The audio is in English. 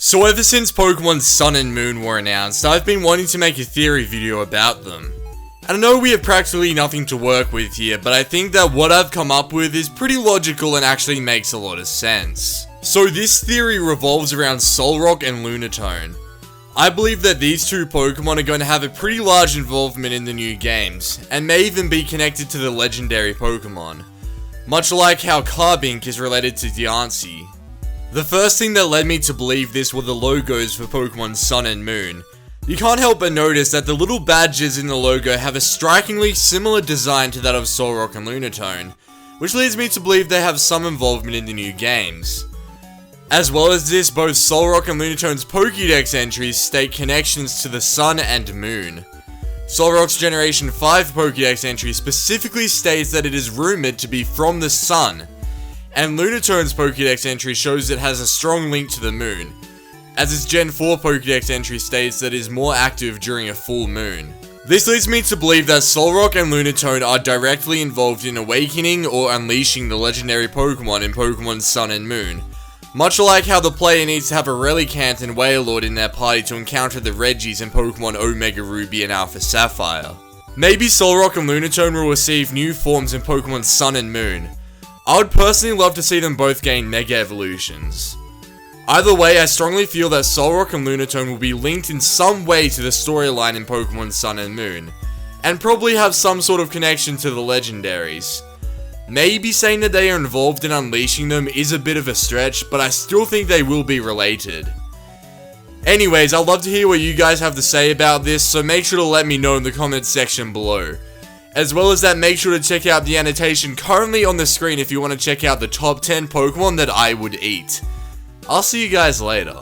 So ever since Pokemon Sun and Moon were announced, I've been wanting to make a theory video about them. And I know we have practically nothing to work with here, but I think that what I've come up with is pretty logical and actually makes a lot of sense. So this theory revolves around Solrock and Lunatone. I believe that these two Pokemon are going to have a pretty large involvement in the new games, and may even be connected to the legendary Pokemon. Much like how Carbink is related to Diancie. The first thing that led me to believe this were the logos for Pokemon Sun and Moon. You can't help but notice that the little badges in the logo have a strikingly similar design to that of Solrock and Lunatone, which leads me to believe they have some involvement in the new games. As well as this, both Solrock and Lunatone's Pokédex entries state connections to the Sun and Moon. Solrock's Generation 5 Pokédex entry specifically states that it is rumored to be from the Sun, and Lunatone's Pokédex entry shows it has a strong link to the Moon, as its Gen 4 Pokédex entry states that it is more active during a full moon. This leads me to believe that Solrock and Lunatone are directly involved in awakening or unleashing the legendary Pokemon in Pokemon Sun and Moon, much like how the player needs to have a Relicanth and Wailord in their party to encounter the Regis in Pokemon Omega Ruby and Alpha Sapphire. Maybe Solrock and Lunatone will receive new forms in Pokemon Sun and Moon. I would personally love to see them both gain Mega Evolutions. Either way, I strongly feel that Solrock and Lunatone will be linked in some way to the storyline in Pokemon Sun and Moon, and probably have some sort of connection to the Legendaries. Maybe saying that they are involved in unleashing them is a bit of a stretch, but I still think they will be related. Anyways, I'd love to hear what you guys have to say about this, so make sure to let me know in the comments section below. As well as that, make sure to check out the annotation currently on the screen if you want to check out the top 10 Pokemon that I would eat. I'll see you guys later.